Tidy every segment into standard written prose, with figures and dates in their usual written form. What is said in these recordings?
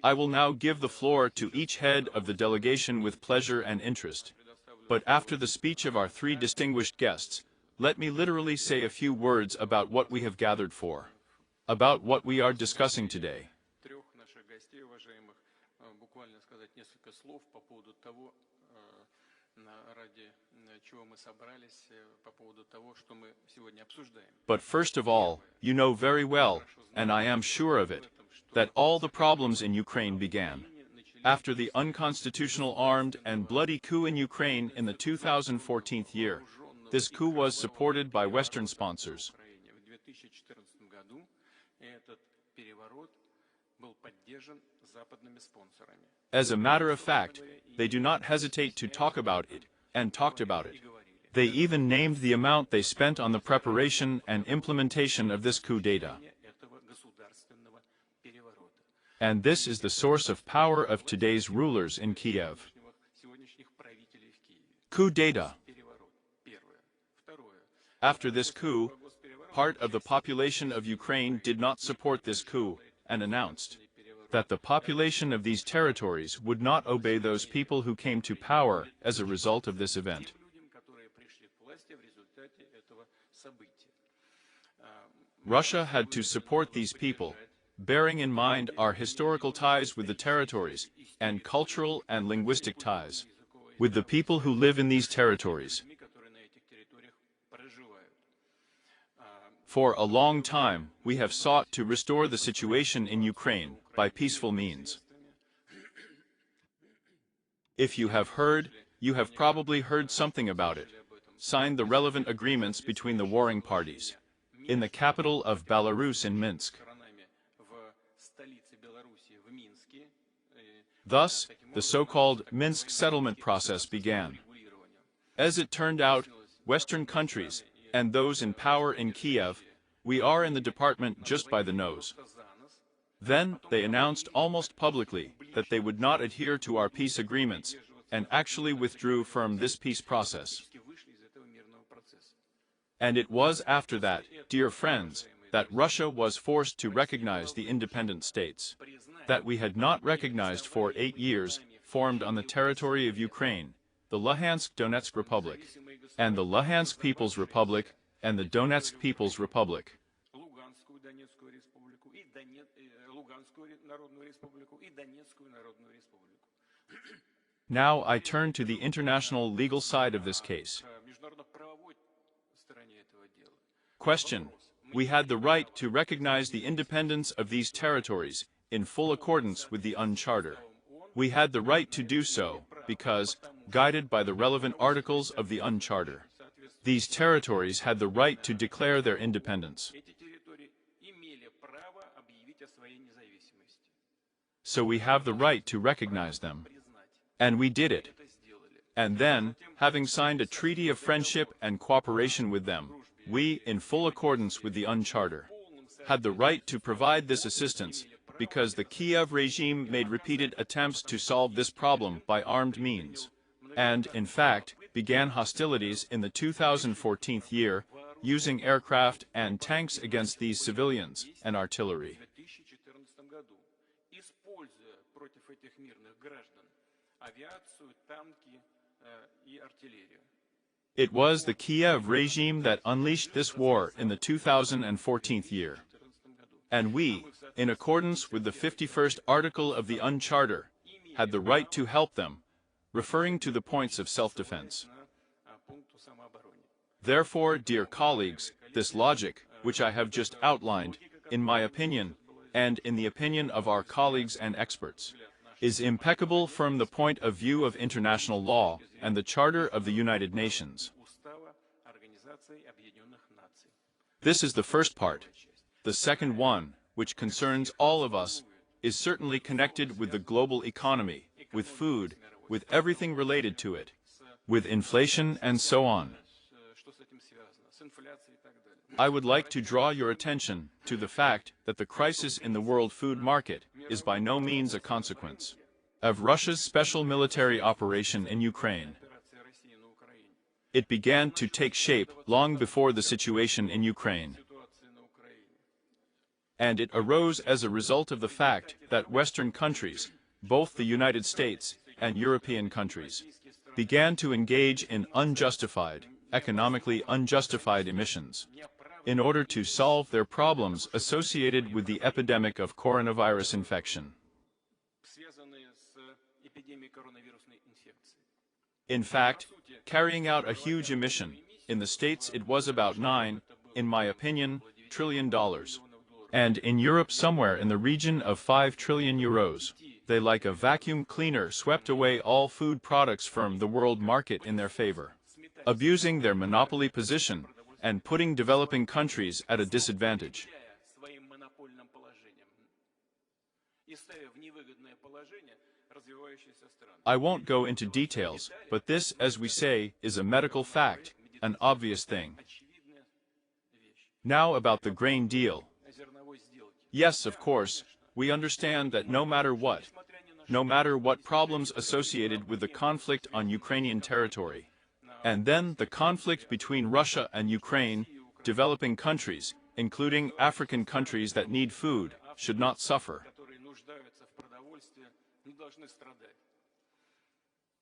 I will now give the floor to each head of the delegation with pleasure and interest. But after the speech of our three distinguished guests, let me literally say a few words about what we have gathered for, about what we are discussing today. But first of all, you know very well, and I am sure of it, that all the problems in Ukraine began after the unconstitutional armed and bloody coup in Ukraine in the 2014 year. This coup was supported by Western sponsors. As a matter of fact, they do not hesitate to talk about it, and talked about it. They even named the amount they spent on the preparation and implementation of this coup d'etat. And this is the source of power of today's rulers in Kiev. Coup d'etat. After this coup, part of the population of Ukraine did not support this coup, and announced that the population of these territories would not obey those people who came to power as a result of this event. Russia had to support these people, bearing in mind our historical ties with the territories, and cultural and linguistic ties with the people who live in these territories. For a long time, we have sought to restore the situation in Ukraine by peaceful means. If you have heard, you have probably heard something about it. Signed the relevant agreements between the warring parties in the capital of Belarus in Minsk. Thus, the so-called Minsk settlement process began. As it turned out, Western countries, and those in power in Kiev, we are in the department just by the nose. Then, they announced almost publicly that they would not adhere to our peace agreements, and actually withdrew from this peace process. And it was after that, dear friends, that Russia was forced to recognize the independent states that we had not recognized for 8 years, formed on the territory of Ukraine, the Luhansk Donetsk Republic, and the Luhansk People's Republic, and the Donetsk People's Republic. Now I turn to the international legal side of this case. Question: we had the right to recognize the independence of these territories in full accordance with the UN Charter. We had the right to do so because, guided by the relevant articles of the UN Charter, these territories had the right to declare their independence. So we have the right to recognize them. And we did it. And then, having signed a treaty of friendship and cooperation with them, we, in full accordance with the UN Charter, had the right to provide this assistance because the Kiev regime made repeated attempts to solve this problem by armed means, and, in fact, began hostilities in the 2014 year, using aircraft and tanks against these civilians and artillery. It was the Kiev regime that unleashed this war in the 2014 year. And we, in accordance with the 51st article of the UN Charter, had the right to help them, referring to the points of self-defense. Therefore, dear colleagues, this logic, which I have just outlined, in my opinion, and in the opinion of our colleagues and experts, is impeccable from the point of view of international law and the Charter of the United Nations. This is the first part. The second one, which concerns all of us, is certainly connected with the global economy, with food, with everything related to it, with inflation and so on. I would like to draw your attention to the fact that the crisis in the world food market is by no means a consequence of Russia's special military operation in Ukraine. It began to take shape long before the situation in Ukraine. and it arose as a result of the fact that Western countries, both the United States and European countries, began to engage in unjustified, economically unjustified emissions in order to solve their problems associated with the epidemic of coronavirus infection. In fact, carrying out a huge emission, in the States it was about $9, in my opinion, trillion. And in Europe somewhere in the region of 5 trillion euros. They like a vacuum cleaner swept away all food products from the world market in their favor, abusing their monopoly position and putting developing countries at a disadvantage. I won't go into details, but this, as we say, is a medical fact, an obvious thing. Now about the grain deal. Yes, of course, we understand that no matter what problems associated with the conflict on Ukrainian territory, and then the conflict between Russia and Ukraine, developing countries, including African countries that need food, should not suffer.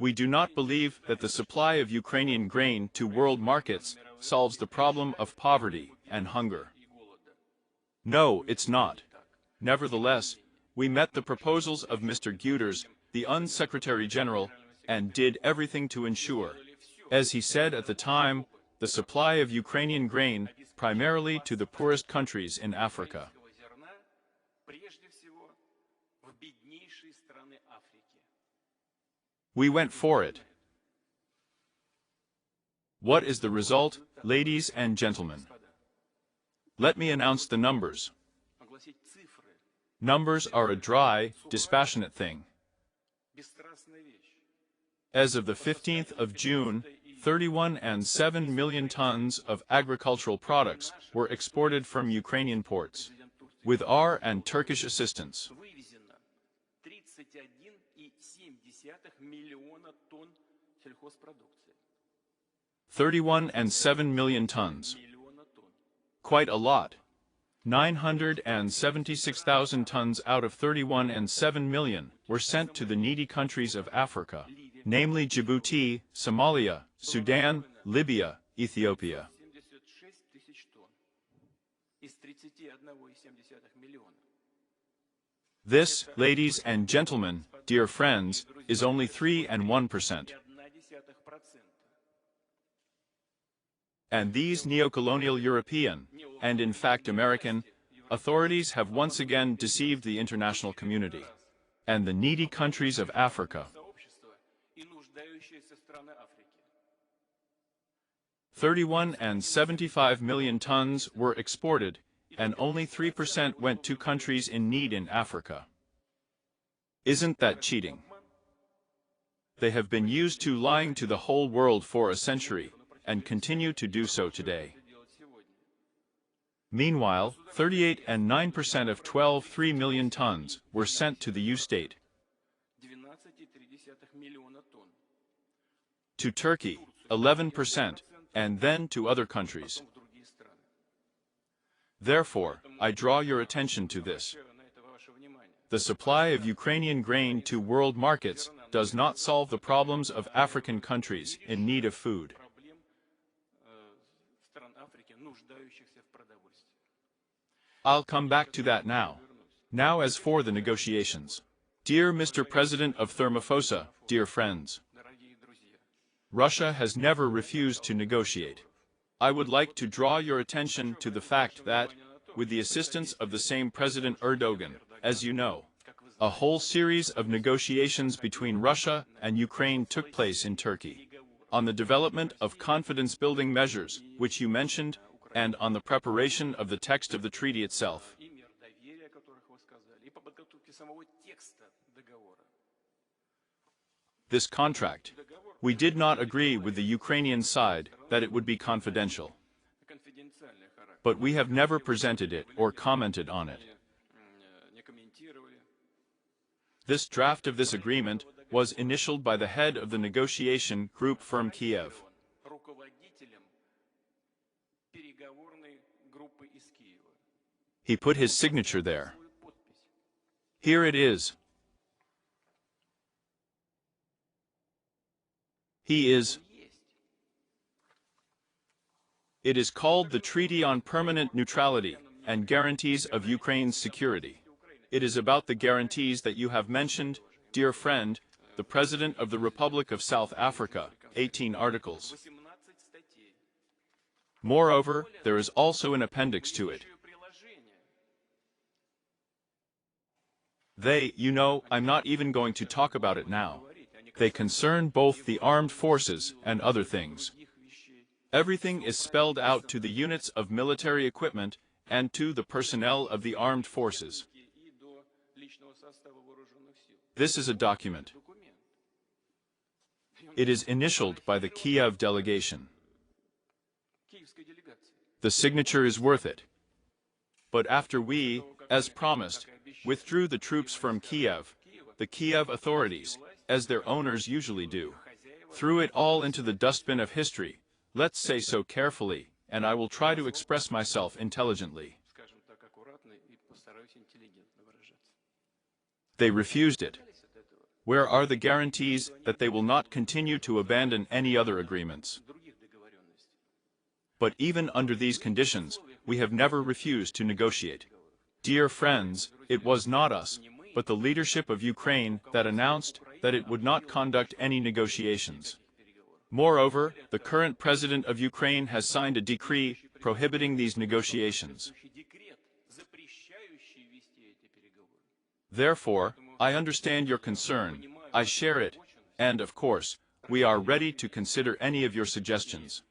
We do not believe that the supply of Ukrainian grain to world markets solves the problem of poverty and hunger. No, it's not. Nevertheless, we met the proposals of Mr. Guterres, the UN Secretary General, and did everything to ensure, as he said at the time, the supply of Ukrainian grain primarily to the poorest countries in Africa. We went for it. What is the result, ladies and gentlemen? Let me announce the numbers. Numbers are a dry, dispassionate thing. As of the 15th of June, 31.7 million tons of agricultural products were exported from Ukrainian ports, with our and Turkish assistance. 31.7 million tons. Quite a lot. 976,000 tons out of 31.7 million were sent to the needy countries of Africa, namely Djibouti, Somalia, Sudan, Libya, Ethiopia. This, ladies and gentlemen, dear friends, is only 3.1%. And these neo-colonial European, and in fact American, authorities have once again deceived the international community and the needy countries of Africa. 31.75 million tons were exported, and only 3% went to countries in need in Africa. Isn't that cheating? They have been used to lying to the whole world for a century, and continue to do so today. Meanwhile, 38.9% of 12.3 million tons were sent to the U-state, to Turkey, 11%, and then to other countries. Therefore, I draw your attention to this. The supply of Ukrainian grain to world markets does not solve the problems of African countries in need of food. I'll come back to that now. Now as for the negotiations. Dear Mr. President of Thermofosa, dear friends, Russia has never refused to negotiate. I would like to draw your attention to the fact that, with the assistance of the same President Erdogan, as you know, a whole series of negotiations between Russia and Ukraine took place in Turkey, on the development of confidence-building measures, which you mentioned, and on the preparation of the text of the treaty itself. This contract, we did not agree with the Ukrainian side that it would be confidential. But we have never presented it or commented on it. This draft of this agreement was initialed by the head of the negotiation group from Kiev. He put his signature there. Here it is. He is. It is called the Treaty on Permanent Neutrality and Guarantees of Ukraine's Security. It is about the guarantees that you have mentioned, dear friend, the President of the Republic of South Africa, 18 articles. Moreover, there is also an appendix to it. I'm not even going to talk about it now. They concern both the armed forces and other things. Everything is spelled out to the units of military equipment and to the personnel of the armed forces. This is a document. It is initialed by the Kiev delegation. The signature is worth it. But after we, as promised, withdrew the troops from Kiev, the Kiev authorities, as their owners usually do, threw it all into the dustbin of history, let's say so carefully, and I will try to express myself intelligently. They refused it. Where are the guarantees that they will not continue to abandon any other agreements? But even under these conditions, we have never refused to negotiate. Dear friends, it was not us, but the leadership of Ukraine that announced that it would not conduct any negotiations. Moreover, the current president of Ukraine has signed a decree prohibiting these negotiations. Therefore, I understand your concern, I share it, and of course, we are ready to consider any of your suggestions.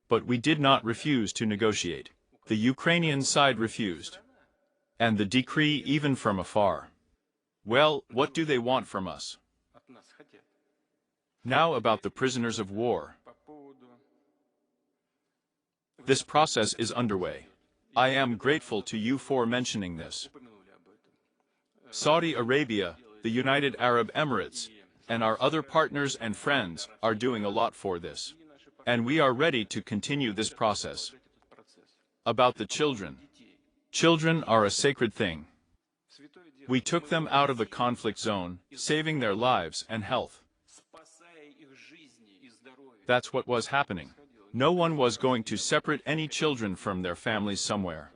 But we did not refuse to negotiate. The Ukrainian side refused. And the decree even from afar. Well, what do they want from us? Now about the prisoners of war. This process is underway. I am grateful to you for mentioning this. Saudi Arabia, the United Arab Emirates, and our other partners and friends are doing a lot for this. And we are ready to continue this process. About the children. Children are a sacred thing. We took them out of the conflict zone, saving their lives and health. That's what was happening. No one was going to separate any children from their families somewhere.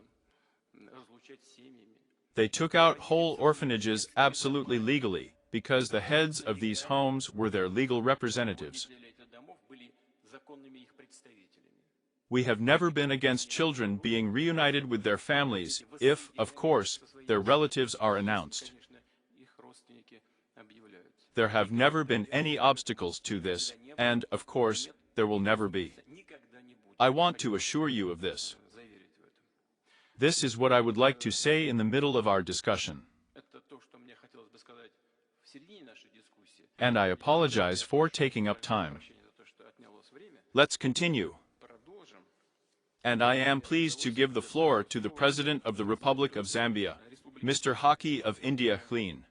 They took out whole orphanages absolutely legally, because the heads of these homes were their legal representatives. We have never been against children being reunited with their families, if, of course, their relatives are announced. There have never been any obstacles to this, and, of course, there will never be. I want to assure you of this. This is what I would like to say in the middle of our discussion. And I apologize for taking up time. Let's continue. And I am pleased to give the floor to the President of the Republic of Zambia, Mr. Haki of India Clean.